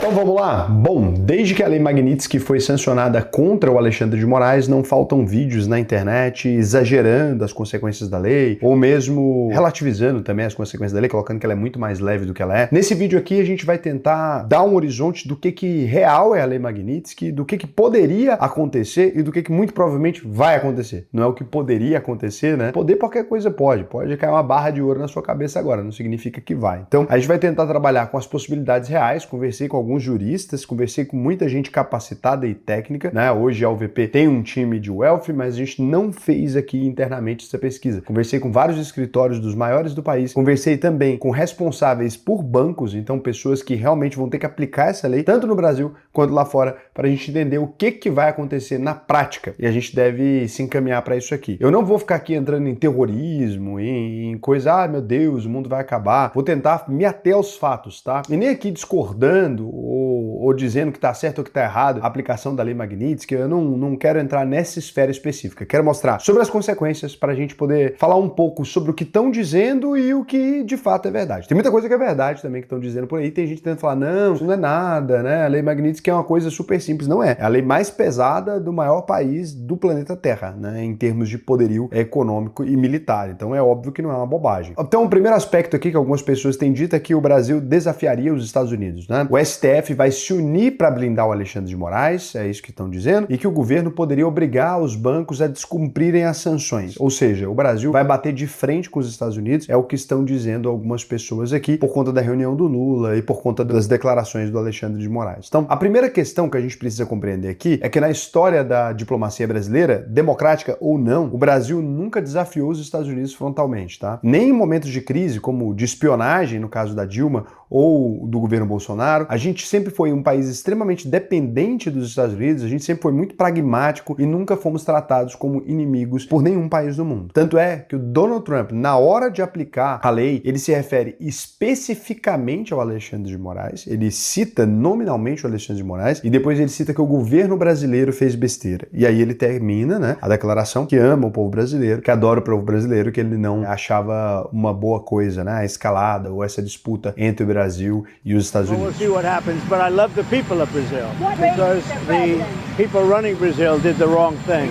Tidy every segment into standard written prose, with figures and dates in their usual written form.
Então vamos lá? Bom, desde que a Lei Magnitsky foi sancionada contra o Alexandre de Moraes, não faltam vídeos na internet exagerando as consequências da lei, ou mesmo relativizando também as consequências da lei, colocando que ela é muito mais leve do que ela é. Nesse vídeo aqui a gente vai tentar dar um horizonte do que real é a Lei Magnitsky, do que poderia acontecer e do que muito provavelmente vai acontecer. Não é o que poderia acontecer, né? Poder qualquer coisa pode cair uma barra de ouro na sua cabeça agora, não significa que vai. Então a gente vai tentar trabalhar com as possibilidades reais, conversei com alguns juristas, conversei com muita gente capacitada e técnica, né? Hoje a UVP tem um time de wealth, mas a gente não fez aqui internamente essa pesquisa. Conversei com vários escritórios dos maiores do país, conversei também com responsáveis por bancos, então pessoas que realmente vão ter que aplicar essa lei, tanto no Brasil quanto lá fora, para a gente entender o que vai acontecer na prática. E a gente deve se encaminhar para isso aqui. Eu não vou ficar aqui entrando em terrorismo, em coisa, meu Deus, o mundo vai acabar. Vou tentar me ater aos fatos, tá? E nem aqui discordando ou dizendo que tá certo ou que tá errado a aplicação da Lei Magnitsky, eu não quero entrar nessa esfera específica. Quero mostrar sobre as consequências para a gente poder falar um pouco sobre o que estão dizendo e o que de fato é verdade. Tem muita coisa que é verdade também que estão dizendo por aí. Tem gente tentando falar, não, isso não é nada, né? A Lei Magnitsky é uma coisa super simples. Não é. É a lei mais pesada do maior país do planeta Terra, né? Em termos de poderio econômico e militar. Então é óbvio que não é uma bobagem. Então o primeiro aspecto aqui que algumas pessoas têm dito é que o Brasil desafiaria os Estados Unidos, né? O STF vai se unir para blindar o Alexandre de Moraes, é isso que estão dizendo, e que o governo poderia obrigar os bancos a descumprirem as sanções. Ou seja, o Brasil vai bater de frente com os Estados Unidos, é o que estão dizendo algumas pessoas aqui, por conta da reunião do Lula e por conta das declarações do Alexandre de Moraes. Então, a primeira questão que a gente precisa compreender aqui é que na história da diplomacia brasileira, democrática ou não, o Brasil nunca desafiou os Estados Unidos frontalmente, tá? Nem em momentos de crise, como de espionagem, no caso da Dilma, ou do governo Bolsonaro, a gente sempre foi um país extremamente dependente dos Estados Unidos, a gente sempre foi muito pragmático e nunca fomos tratados como inimigos por nenhum país do mundo. Tanto é que o Donald Trump, na hora de aplicar a lei, ele se refere especificamente ao Alexandre de Moraes, ele cita nominalmente o Alexandre de Moraes e depois ele cita que o governo brasileiro fez besteira. E aí ele termina, né, a declaração que ama o povo brasileiro, que adora o povo brasileiro, que ele não achava uma boa coisa, né, a escalada ou essa disputa entre o Brasil e os Estados Unidos. We'll see what happens, but I love the people of Brazil because the people running Brazil did the wrong thing.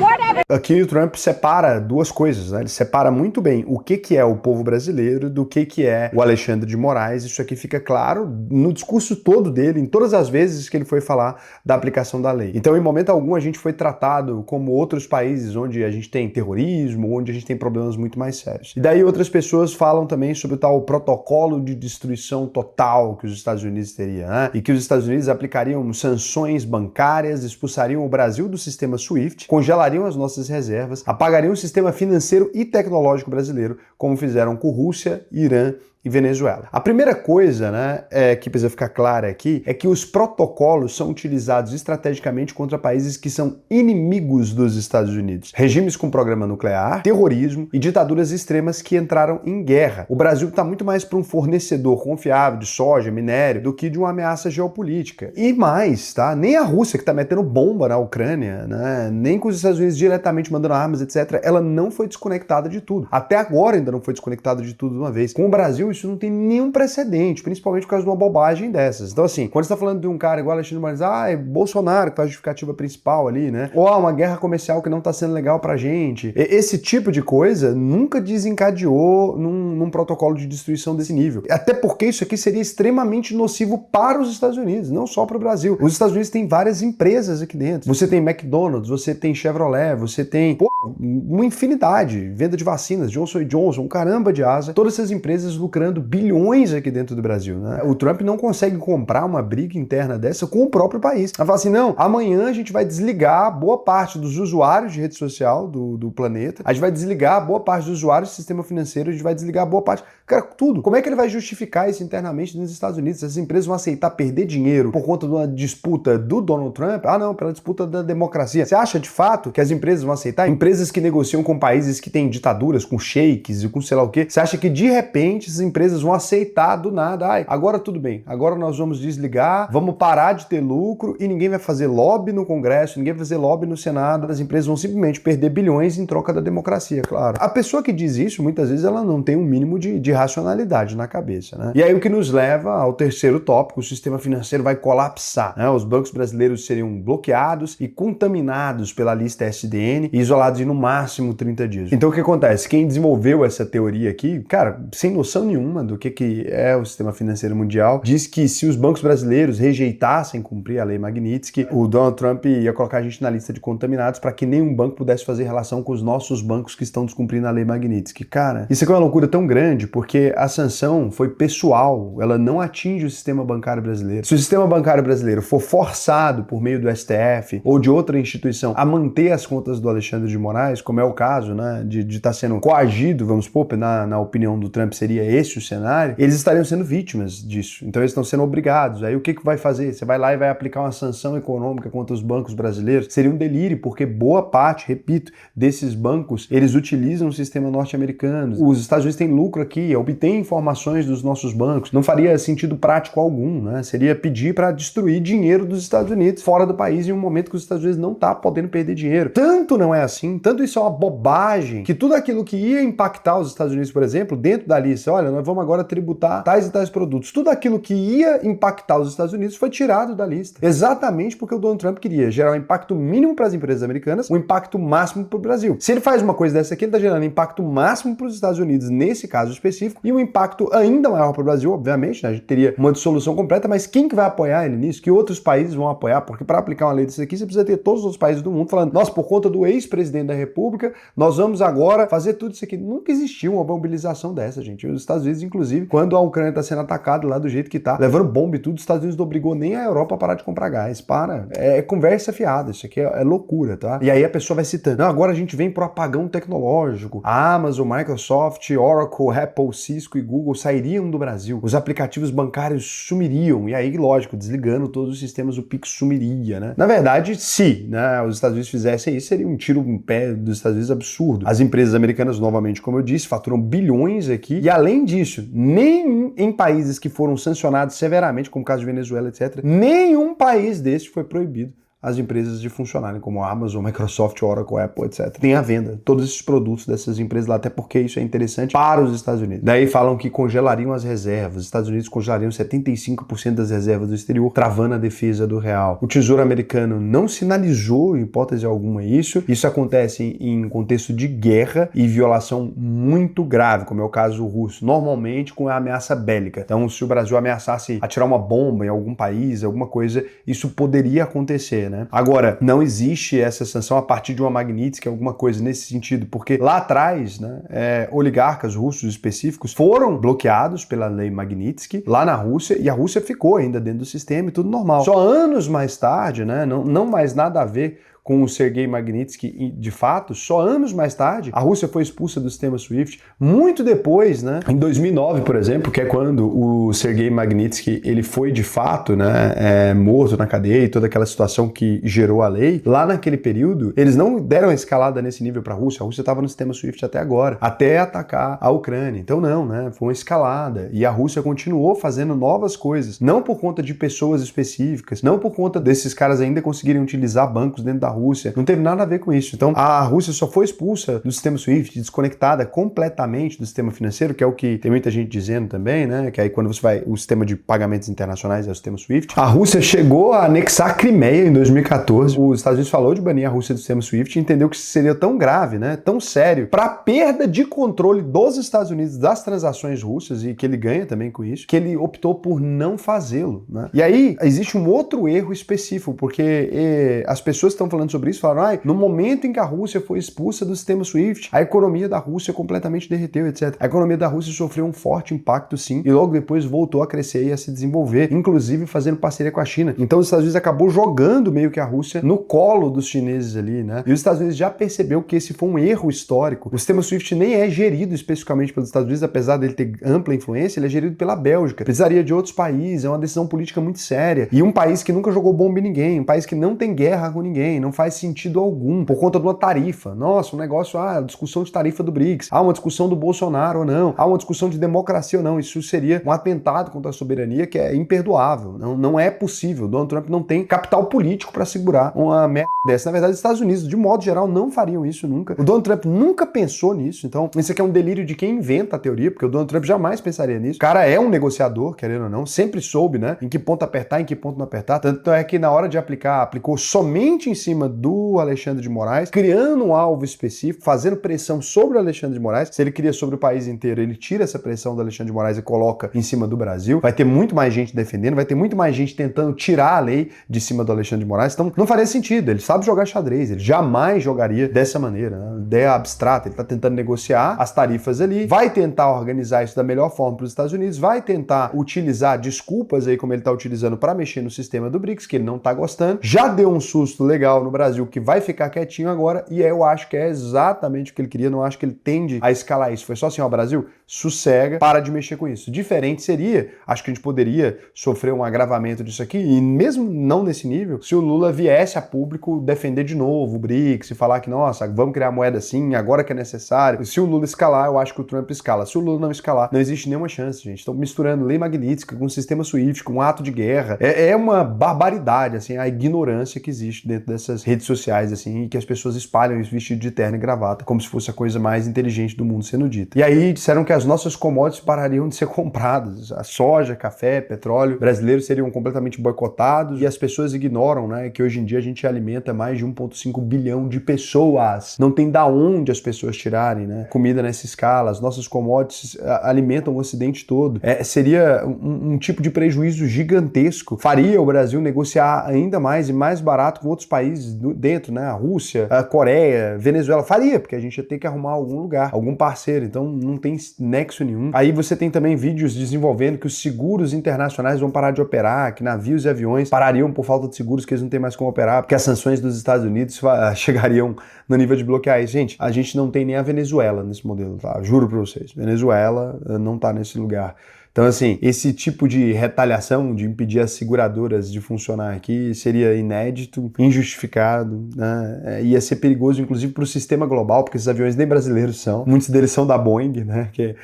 Aqui o Trump separa duas coisas, né? Ele separa muito bem o que é o povo brasileiro do que é o Alexandre de Moraes. Isso aqui fica claro no discurso todo dele, em todas as vezes que ele foi falar da aplicação da lei. Então, em momento algum, a gente foi tratado como outros países onde a gente tem terrorismo, onde a gente tem problemas muito mais sérios. E daí outras pessoas falam também sobre o tal protocolo de destruição total que os Estados Unidos teriam, né? E que os Estados Unidos aplicariam sanções bancárias, expulsariam o Brasil do sistema SWIFT, congelariam as nossas reservas, apagariam o sistema financeiro e tecnológico brasileiro, como fizeram com Rússia, Irã e Venezuela. A primeira coisa, né, que precisa ficar clara aqui, é que os protocolos são utilizados estrategicamente contra países que são inimigos dos Estados Unidos. Regimes com programa nuclear, terrorismo e ditaduras extremas que entraram em guerra. O Brasil está muito mais para um fornecedor confiável de soja, minério, do que de uma ameaça geopolítica. E mais, tá? Nem a Rússia, que está metendo bomba na Ucrânia, né, nem com os Estados Unidos diretamente mandando armas, etc., ela não foi desconectada de tudo. Até agora ainda não foi desconectada de tudo de uma vez. Com o Brasil, isso não tem nenhum precedente, principalmente por causa de uma bobagem dessas. Então, assim, quando você tá falando de um cara igual Alexandre de Moraes, é Bolsonaro que faz a justificativa principal ali, né? Ou uma guerra comercial que não tá sendo legal pra gente. Esse tipo de coisa nunca desencadeou num protocolo de destruição desse nível. Até porque isso aqui seria extremamente nocivo para os Estados Unidos, não só para o Brasil. Os Estados Unidos têm várias empresas aqui dentro. Você tem McDonald's, você tem Chevrolet, você tem uma infinidade, venda de vacinas, Johnson & Johnson, um caramba de asa. Todas essas empresas lucrando bilhões aqui dentro do Brasil, né? O Trump não consegue comprar uma briga interna dessa com o próprio país. Ela fala assim, não, amanhã a gente vai desligar boa parte dos usuários de rede social do planeta, a gente vai desligar boa parte dos usuários do sistema financeiro, a gente vai desligar boa parte... Cara, tudo. Como é que ele vai justificar isso internamente nos Estados Unidos? Essas empresas vão aceitar perder dinheiro por conta de uma disputa do Donald Trump? Ah, não, pela disputa da democracia. Você acha, de fato, que as empresas vão aceitar? Empresas que negociam com países que têm ditaduras, com sheiks e com sei lá o quê. Você acha que, de repente, essas empresas empresas vão aceitar do nada, agora tudo bem, agora nós vamos desligar, vamos parar de ter lucro e ninguém vai fazer lobby no Congresso, ninguém vai fazer lobby no Senado, as empresas vão simplesmente perder bilhões em troca da democracia, claro. A pessoa que diz isso, muitas vezes ela não tem um mínimo de racionalidade na cabeça, né? E aí o que nos leva ao terceiro tópico, o sistema financeiro vai colapsar, né? Os bancos brasileiros seriam bloqueados e contaminados pela lista SDN e isolados em no máximo 30 dias. Então o que acontece? Quem desenvolveu essa teoria aqui, cara, sem noção nenhuma do que é o sistema financeiro mundial, diz que se os bancos brasileiros rejeitassem cumprir a lei Magnitsky, o Donald Trump ia colocar a gente na lista de contaminados para que nenhum banco pudesse fazer relação com os nossos bancos que estão descumprindo a lei Magnitsky. Cara, isso aqui é uma loucura tão grande porque a sanção foi pessoal, ela não atinge o sistema bancário brasileiro. Se o sistema bancário brasileiro for forçado por meio do STF ou de outra instituição a manter as contas do Alexandre de Moraes, como é o caso, né, de estar sendo coagido, vamos supor, na opinião do Trump seria esse o cenário, eles estariam sendo vítimas disso. Então eles estão sendo obrigados. Aí o que vai fazer? Você vai lá e vai aplicar uma sanção econômica contra os bancos brasileiros? Seria um delírio, porque boa parte, repito, desses bancos, eles utilizam o sistema norte-americano. Os Estados Unidos têm lucro aqui, obtêm informações dos nossos bancos. Não faria sentido prático algum, né? Seria pedir para destruir dinheiro dos Estados Unidos fora do país em um momento que os Estados Unidos não está podendo perder dinheiro. Tanto não é assim, tanto isso é uma bobagem, que tudo aquilo que ia impactar os Estados Unidos, por exemplo, dentro da lista, olha, nós vamos agora tributar tais e tais produtos, tudo aquilo que ia impactar os Estados Unidos foi tirado da lista. Exatamente porque o Donald Trump queria gerar um impacto mínimo para as empresas americanas, um impacto máximo para o Brasil. Se ele faz uma coisa dessa aqui, ele está gerando impacto máximo para os Estados Unidos nesse caso específico e um impacto ainda maior para o Brasil, obviamente, né? A gente teria uma dissolução completa, mas quem que vai apoiar ele nisso? Que outros países vão apoiar? Porque para aplicar uma lei dessa aqui, você precisa ter todos os países do mundo falando, nossa, por conta do ex-presidente da República, nós vamos agora fazer tudo isso aqui. Nunca existiu uma mobilização dessa, gente. Os Estados Unidos, inclusive, quando a Ucrânia está sendo atacada lá do jeito que está, levando bomba e tudo, os Estados Unidos não obrigou nem a Europa a parar de comprar gás. Para. É conversa fiada. Isso aqui é loucura, tá? E aí a pessoa vai citando, não, agora a gente vem pro apagão tecnológico. A Amazon, Microsoft, Oracle, Apple, Cisco e Google sairiam do Brasil. Os aplicativos bancários sumiriam. E aí, lógico, desligando todos os sistemas, o Pix sumiria, né? Na verdade, se, né, os Estados Unidos fizessem isso, seria um tiro no pé dos Estados Unidos absurdo. As empresas americanas, novamente, como eu disse, faturam bilhões aqui. E além disso, nem em países que foram sancionados severamente, como o caso de Venezuela, etc., nenhum país desse foi proibido as empresas de funcionarem, como a Amazon, Microsoft, Oracle, Apple, etc. Tem à venda todos esses produtos dessas empresas lá, até porque isso é interessante para os Estados Unidos. Daí falam que congelariam as reservas. Os Estados Unidos congelariam 75% das reservas do exterior, travando a defesa do real. O Tesouro americano não sinalizou, em hipótese alguma, isso. Isso acontece em contexto de guerra e violação muito grave, como é o caso russo, normalmente com a ameaça bélica. Então, se o Brasil ameaçasse atirar uma bomba em algum país, alguma coisa, isso poderia acontecer, né? Agora, não existe essa sanção a partir de uma Magnitsky, alguma coisa nesse sentido, porque lá atrás, né, oligarcas russos específicos foram bloqueados pela lei Magnitsky lá na Rússia e a Rússia ficou ainda dentro do sistema e tudo normal. Só anos mais tarde, né, não mais nada a ver com o Sergei Magnitsky, de fato, só anos mais tarde, a Rússia foi expulsa do sistema SWIFT, muito depois, né, em 2009, por exemplo, que é quando o Sergei Magnitsky, ele foi de fato, né, morto na cadeia e toda aquela situação que gerou a lei, lá naquele período, eles não deram a escalada nesse nível para a Rússia estava no sistema SWIFT até agora, até atacar a Ucrânia. Então não, né, foi uma escalada, e a Rússia continuou fazendo novas coisas, não por conta de pessoas específicas, não por conta desses caras ainda conseguirem utilizar bancos dentro da Rússia, não teve nada a ver com isso. Então, a Rússia só foi expulsa do sistema SWIFT, desconectada completamente do sistema financeiro, que é o que tem muita gente dizendo também, né? Que aí quando você vai, o sistema de pagamentos internacionais é o sistema SWIFT. A Rússia chegou a anexar a Crimeia em 2014. Os Estados Unidos falou de banir a Rússia do sistema SWIFT e entendeu que isso seria tão grave, né? Tão sério, para a perda de controle dos Estados Unidos das transações russas, e que ele ganha também com isso, que ele optou por não fazê-lo, né? E aí, existe um outro erro específico, porque as pessoas estão falando sobre isso, falaram, no momento em que a Rússia foi expulsa do sistema SWIFT, a economia da Rússia completamente derreteu, etc. A economia da Rússia sofreu um forte impacto, sim, e logo depois voltou a crescer e a se desenvolver, inclusive fazendo parceria com a China. Então os Estados Unidos acabou jogando meio que a Rússia no colo dos chineses ali, né? E os Estados Unidos já percebeu que esse foi um erro histórico. O sistema SWIFT nem é gerido especificamente pelos Estados Unidos, apesar dele ter ampla influência, ele é gerido pela Bélgica. Precisaria de outros países, é uma decisão política muito séria. E um país que nunca jogou bomba em ninguém, um país que não tem guerra com ninguém, não faz sentido algum, por conta de uma tarifa. Nossa, um negócio, discussão de tarifa do BRICS, uma discussão do Bolsonaro ou não, uma discussão de democracia ou não. Isso seria um atentado contra a soberania que é imperdoável. Não é possível. Donald Trump não tem capital político para segurar uma merda dessa. Na verdade, os Estados Unidos, de modo geral, não fariam isso nunca. O Donald Trump nunca pensou nisso. Então, isso aqui é um delírio de quem inventa a teoria, porque o Donald Trump jamais pensaria nisso. O cara é um negociador, querendo ou não, sempre soube, né, em que ponto apertar, em que ponto não apertar. Tanto é que na hora de aplicar, aplicou somente em cima do Alexandre de Moraes, criando um alvo específico, fazendo pressão sobre o Alexandre de Moraes. Se ele queria sobre o país inteiro, ele tira essa pressão do Alexandre de Moraes e coloca em cima do Brasil. Vai ter muito mais gente defendendo, vai ter muito mais gente tentando tirar a lei de cima do Alexandre de Moraes. Então, não faria sentido. Ele sabe jogar xadrez, ele jamais jogaria dessa maneira, né? Ideia abstrata. Ele está tentando negociar as tarifas ali, vai tentar organizar isso da melhor forma para os Estados Unidos, vai tentar utilizar desculpas aí, como ele está utilizando para mexer no sistema do BRICS, que ele não está gostando. Já deu um susto legal no Brasil, que vai ficar quietinho agora, e eu acho que é exatamente o que ele queria. Não acho que ele tende a escalar isso. Foi só assim, Brasil, sossega, para de mexer com isso. Diferente seria, acho que a gente poderia sofrer um agravamento disso aqui, e mesmo não nesse nível, se o Lula viesse a público defender de novo o BRICS e falar que, nossa, vamos criar moeda assim, agora que é necessário. Se o Lula escalar, eu acho que o Trump escala. Se o Lula não escalar, não existe nenhuma chance, gente. Estão misturando lei Magnitsky com o sistema SWIFT, com um ato de guerra. É uma barbaridade, assim, a ignorância que existe dentro dessas redes sociais, assim, e que as pessoas espalham isso vestido de terno e gravata, como se fosse a coisa mais inteligente do mundo sendo dita. E aí disseram que as nossas commodities parariam de ser compradas. A soja, café, petróleo brasileiros seriam completamente boicotados, e as pessoas ignoram, né, que hoje em dia a gente alimenta mais de 1,5 bilhão de pessoas. Não tem da onde as pessoas tirarem, né, comida nessa escala. As nossas commodities alimentam o Ocidente todo. Seria um tipo de prejuízo gigantesco. Faria o Brasil negociar ainda mais e mais barato com outros países dentro, né, a Rússia, a Coreia, Venezuela. Faria, porque a gente ia ter que arrumar algum lugar, algum parceiro. Então não tem nexo nenhum. Aí você tem também vídeos desenvolvendo que os seguros internacionais vão parar de operar, que navios e aviões parariam por falta de seguros, que eles não têm mais como operar, porque as sanções dos Estados Unidos chegariam no nível de bloquear isso. Gente, a gente não tem nem a Venezuela nesse modelo, tá? Juro pra vocês. Venezuela não tá nesse lugar. Então, assim, esse tipo de retaliação, de impedir as seguradoras de funcionar aqui, seria inédito, injustificado, né? Ia ser perigoso, inclusive, para o sistema global, porque esses aviões nem brasileiros são. Muitos deles são da Boeing, né? Que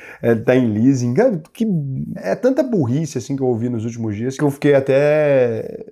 tá em leasing. Que é tanta burrice, assim, que eu ouvi nos últimos dias, que eu fiquei até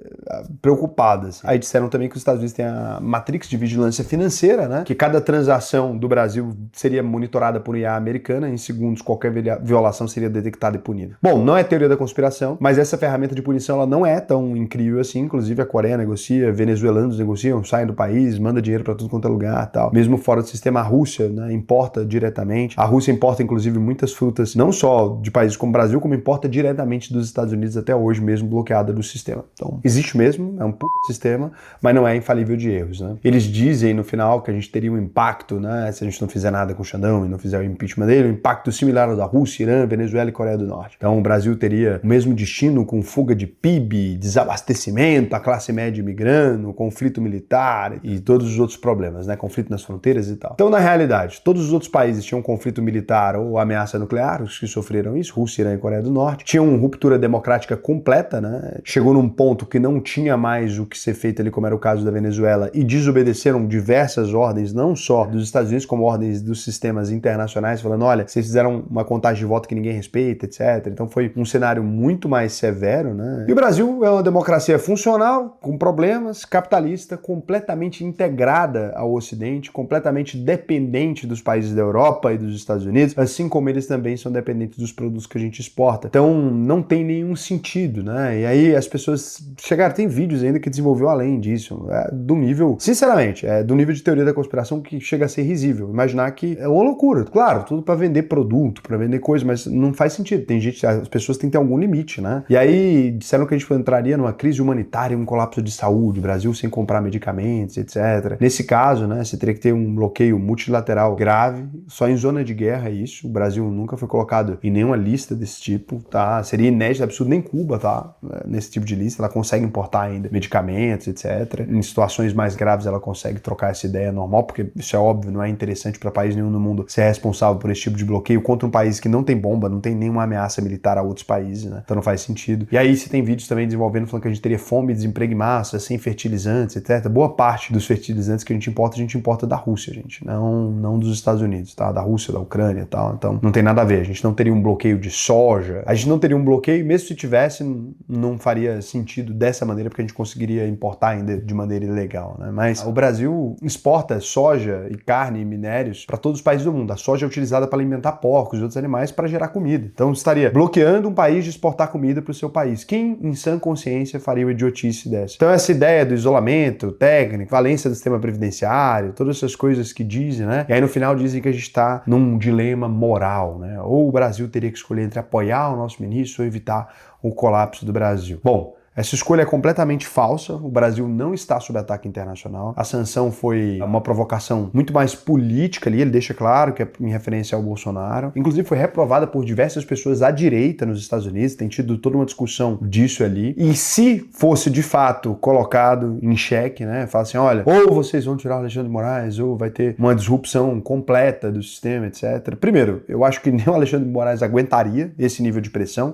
preocupado, assim. Aí disseram também que os Estados Unidos têm a Matrix de vigilância financeira, né? Que cada transação do Brasil seria monitorada por IA americana. Em segundos, qualquer violação seria detectada e punida. Bom, não é teoria da conspiração, mas essa ferramenta de punição ela não é tão incrível assim. Inclusive a Coreia negocia, venezuelanos negociam, saem do país, manda dinheiro para tudo quanto é lugar, tal. Mesmo fora do sistema, a Rússia, né, importa diretamente. A Rússia importa inclusive muitas frutas, não só de países como o Brasil, como importa diretamente dos Estados Unidos até hoje, mesmo bloqueada do sistema. Então, existe mesmo, é um puta sistema, mas não é infalível de erros, né? Eles dizem no final que a gente teria um impacto, né, se a gente não fizer nada com o Xandão e não fizer o impeachment dele, um impacto similar ao da Rússia, Irã, Venezuela e Coreia do Norte. Então o Brasil teria o mesmo destino, com fuga de PIB, desabastecimento, a classe média migrando, conflito militar e todos os outros problemas, né? Conflito nas fronteiras e tal. Então, na realidade, todos os outros países tinham conflito militar ou ameaça nuclear, os que sofreram isso, Rússia, Irã e Coreia do Norte, tinham ruptura democrática completa, né? Chegou num ponto que não tinha mais o que ser feito ali, como era o caso da Venezuela, e desobedeceram diversas ordens, não só dos Estados Unidos, como ordens dos sistemas internacionais, falando, olha, vocês fizeram uma contagem de voto que ninguém respeita, etc. Então foi um cenário muito mais severo, né? E o Brasil é uma democracia funcional, com problemas, capitalista, completamente integrada ao Ocidente, completamente dependente dos países da Europa e dos Estados Unidos, assim como eles também são dependentes dos produtos que a gente exporta. Então não tem nenhum sentido, né? E aí as pessoas chegaram, tem vídeos ainda que desenvolveu além disso, do nível, sinceramente, do nível de teoria da conspiração que chega a ser risível. Imaginar que é uma loucura. Claro, tudo para vender produto, para vender coisa, mas não faz sentido. Tem gente, as pessoas têm que ter algum limite, né? E aí disseram que a gente entraria numa crise humanitária, um colapso de saúde, Brasil sem comprar medicamentos, etc. Nesse caso, né, você teria que ter um bloqueio multilateral grave, só em zona de guerra é isso. O Brasil nunca foi colocado em nenhuma lista desse tipo, tá? Seria inédito, absurdo, nem Cuba tá nesse tipo de lista, ela consegue importar exportar ainda medicamentos, etc. Em situações mais graves ela consegue trocar essa ideia normal, porque isso é óbvio, não é interessante para país nenhum no mundo ser responsável por esse tipo de bloqueio contra um país que não tem bomba, não tem nenhuma ameaça militar a outros países, né? Então não faz sentido. E aí se tem vídeos também desenvolvendo falando que a gente teria fome, desemprego em massa, sem fertilizantes, etc. Boa parte dos fertilizantes que a gente importa da Rússia, gente, não dos Estados Unidos, tá? Da Rússia, da Ucrânia e tal. Então não tem nada a ver. A gente não teria um bloqueio de soja, a gente não teria um bloqueio, mesmo se tivesse, não faria sentido dessa maneira, porque a gente conseguiria importar ainda de maneira ilegal, né? Mas o Brasil exporta soja e carne e minérios para todos os países do mundo. A soja é utilizada para alimentar porcos e outros animais para gerar comida. Então estaria bloqueando um país de exportar comida para o seu país. Quem, em sã consciência, faria uma idiotice dessa? Então essa ideia do isolamento técnico, valência do sistema previdenciário, todas essas coisas que dizem, né? E aí no final dizem que a gente está num dilema moral, né? Ou o Brasil teria que escolher entre apoiar o nosso ministro ou evitar o colapso do Brasil. Bom, essa escolha é completamente falsa, o Brasil não está sob ataque internacional, a sanção foi uma provocação muito mais política ali, ele deixa claro que é em referência ao Bolsonaro, inclusive foi reprovada por diversas pessoas à direita nos Estados Unidos, tem tido toda uma discussão disso ali, e se fosse de fato colocado em xeque, né, fala assim, olha, ou vocês vão tirar o Alexandre de Moraes, ou vai ter uma disrupção completa do sistema, etc. Primeiro, eu acho que nem o Alexandre de Moraes aguentaria esse nível de pressão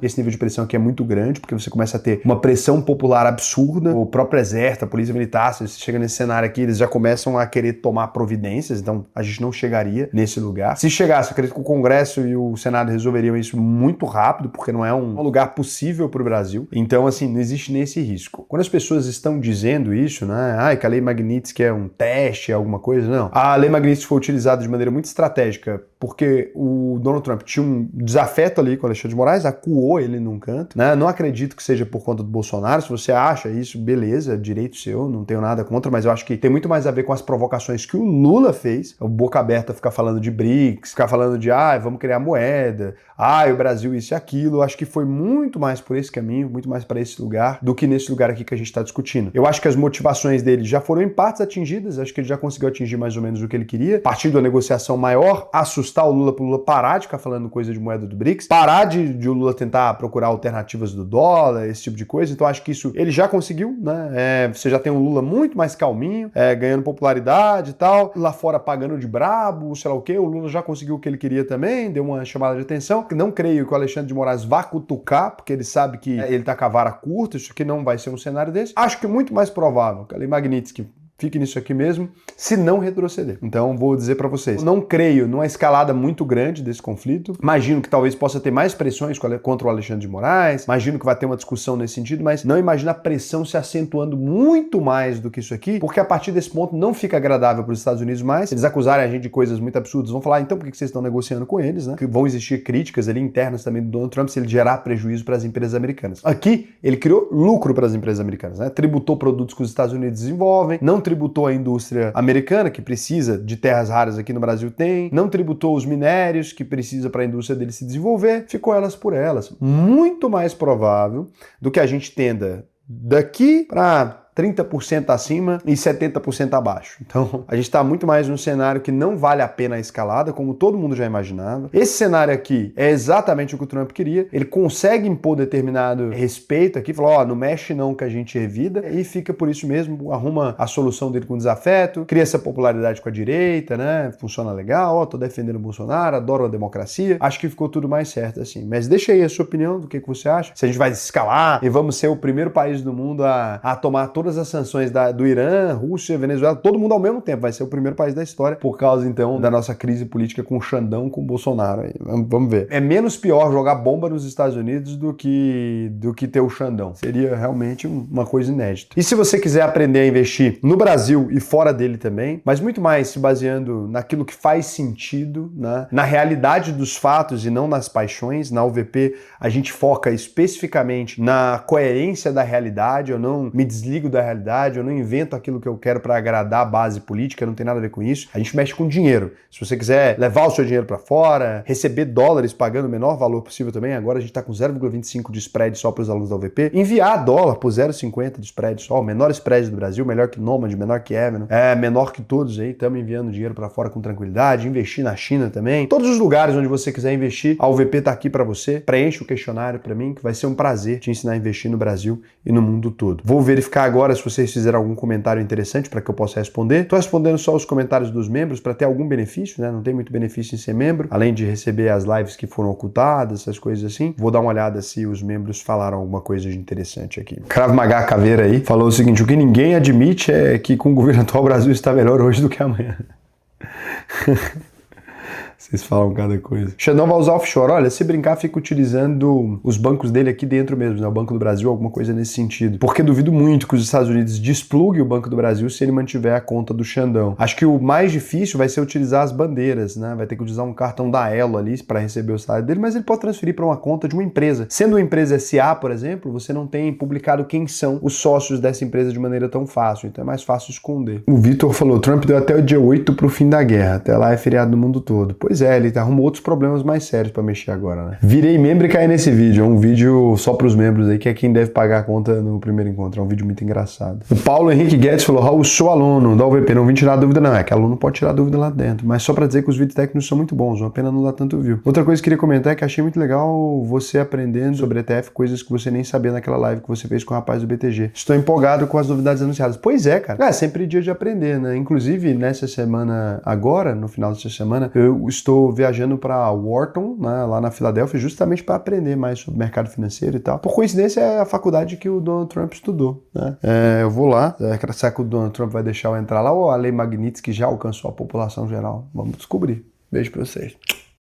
aqui é muito grande, porque você começa a ter uma pressão popular absurda, o próprio exército, a polícia militar, se você chega nesse cenário aqui, eles já começam a querer tomar providências, então a gente não chegaria nesse lugar. Se chegasse, eu acredito que o Congresso e o Senado resolveriam isso muito rápido, porque não é um lugar possível para o Brasil, então assim, não existe nem esse risco. Quando as pessoas estão dizendo isso, né, que a Lei Magnitsky é um teste, é alguma coisa, não. A Lei Magnitsky foi utilizada de maneira muito estratégica, porque o Donald Trump tinha um desafeto ali com o Alexandre de Moraes, acuou ele num canto, né, não acredito que seja por conta do Bolsonaro. Se você acha isso, beleza, é direito seu, não tenho nada contra, mas eu acho que tem muito mais a ver com as provocações que o Lula fez, o boca aberta ficar falando de BRICS, ficar falando de, vamos criar moeda, o Brasil isso e aquilo, eu acho que foi muito mais por esse caminho, muito mais para esse lugar, do que nesse lugar aqui que a gente está discutindo. Eu acho que as motivações dele já foram em partes atingidas, acho que ele já conseguiu atingir mais ou menos o que ele queria, partir de uma negociação maior, assustar o Lula pro Lula parar de ficar falando coisa de moeda do BRICS, parar de o Lula tentar procurar alternativas do dólar, esse tipo de coisa, então acho que isso ele já conseguiu, né? Você já tem um Lula muito mais calminho, ganhando popularidade e tal, lá fora pagando de brabo, sei lá o quê, o Lula já conseguiu o que ele queria também, deu uma chamada de atenção. Não creio que o Alexandre de Moraes vá cutucar, porque ele sabe que ele tá com a vara curta, isso aqui não vai ser um cenário desse. Acho que muito mais provável que a Lei Magnitsky fique nisso aqui mesmo, se não retroceder. Então, vou dizer para vocês, eu não creio numa escalada muito grande desse conflito. Imagino que talvez possa ter mais pressões contra o Alexandre de Moraes, imagino que vai ter uma discussão nesse sentido, mas não imagino a pressão se acentuando muito mais do que isso aqui, porque a partir desse ponto não fica agradável para os Estados Unidos mais. Se eles acusarem a gente de coisas muito absurdas, vão falar, então por que vocês estão negociando com eles, né? Que vão existir críticas ali internas também do Donald Trump se ele gerar prejuízo para as empresas americanas. Aqui, ele criou lucro para as empresas americanas, né? Tributou produtos que os Estados Unidos desenvolvem, não tributou a indústria americana, que precisa de terras raras aqui no Brasil tem, não tributou os minérios, que precisa para a indústria dele se desenvolver, ficou elas por elas. Muito mais provável do que a gente tenda daqui para 30% acima e 70% abaixo. Então, a gente está muito mais num cenário que não vale a pena a escalada, como todo mundo já imaginava. Esse cenário aqui é exatamente o que o Trump queria. Ele consegue impor determinado respeito aqui, fala, não mexe não que a gente revida, e fica por isso mesmo, arruma a solução dele com desafeto, cria essa popularidade com a direita, né? Funciona legal, tô defendendo o Bolsonaro, adoro a democracia. Acho que ficou tudo mais certo assim. Mas deixa aí a sua opinião do que você acha. Se a gente vai escalar e vamos ser o primeiro país do mundo a tomar todas as sanções do Irã, Rússia, Venezuela, todo mundo ao mesmo tempo, vai ser o primeiro país da história por causa, então, da nossa crise política com o Xandão, com o Bolsonaro. Aí. Vamos ver. É menos pior jogar bomba nos Estados Unidos do que ter o Xandão. Seria realmente uma coisa inédita. E se você quiser aprender a investir no Brasil e fora dele também, mas muito mais se baseando naquilo que faz sentido, né? Na realidade dos fatos e não nas paixões, na UVP a gente foca especificamente na coerência da realidade, eu não me desligo da realidade, eu não invento aquilo que eu quero para agradar a base política, não tem nada a ver com isso. A gente mexe com dinheiro. Se você quiser levar o seu dinheiro para fora, receber dólares pagando o menor valor possível também, agora a gente está com 0,25 de spread só para os alunos da UVP, enviar dólar por 0,50 de spread só, o menor spread do Brasil, melhor que Nomad, menor que Avenue, menor que todos aí, estamos enviando dinheiro para fora com tranquilidade, investir na China também. Todos os lugares onde você quiser investir, a UVP está aqui para você. Preencha o questionário para mim, que vai ser um prazer te ensinar a investir no Brasil e no mundo todo. Vou verificar agora se vocês fizeram algum comentário interessante para que eu possa responder. Estou respondendo só os comentários dos membros para ter algum benefício, né? Não tem muito benefício em ser membro, além de receber as lives que foram ocultadas, essas coisas assim. Vou dar uma olhada se os membros falaram alguma coisa de interessante aqui. Krav Maga Caveira aí falou o seguinte: o que ninguém admite é que com o governo atual o Brasil está melhor hoje do que amanhã. Vocês falam cada coisa. Xandão vai usar offshore. Olha, se brincar, fica utilizando os bancos dele aqui dentro mesmo, né? O Banco do Brasil, alguma coisa nesse sentido. Porque duvido muito que os Estados Unidos despluguem o Banco do Brasil se ele mantiver a conta do Xandão. Acho que o mais difícil vai ser utilizar as bandeiras, né? Vai ter que utilizar um cartão da Elo ali para receber o salário dele, mas ele pode transferir para uma conta de uma empresa. Sendo uma empresa SA, por exemplo, você não tem publicado quem são os sócios dessa empresa de maneira tão fácil, então é mais fácil esconder. O Vitor falou, Trump deu até o dia 8 pro fim da guerra, até lá é feriado no mundo todo. Pois é, ele arrumou outros problemas mais sérios pra mexer agora, né? Virei membro e caí nesse vídeo. É um vídeo só pros membros aí, que é quem deve pagar a conta no primeiro encontro. É um vídeo muito engraçado. O Paulo Henrique Guedes falou, Raul, sou aluno da UVP, não vim tirar dúvida não. É que aluno pode tirar dúvida lá dentro, mas só pra dizer que os vídeos técnicos são muito bons, uma pena não dar tanto view. Outra coisa que eu queria comentar é que achei muito legal você aprendendo sobre ETF, coisas que você nem sabia naquela live que você fez com o rapaz do BTG. Estou empolgado com as novidades anunciadas. Pois é, cara. É sempre dia de aprender, né? Inclusive, nessa semana agora, no final dessa semana, eu estou viajando para Wharton, né, lá na Filadélfia, justamente para aprender mais sobre mercado financeiro e tal. Por coincidência, é a faculdade que o Donald Trump estudou, né? Eu vou lá, será que o Donald Trump vai deixar eu entrar lá ou a lei Magnitsky já alcançou a população geral? Vamos descobrir. Beijo para vocês.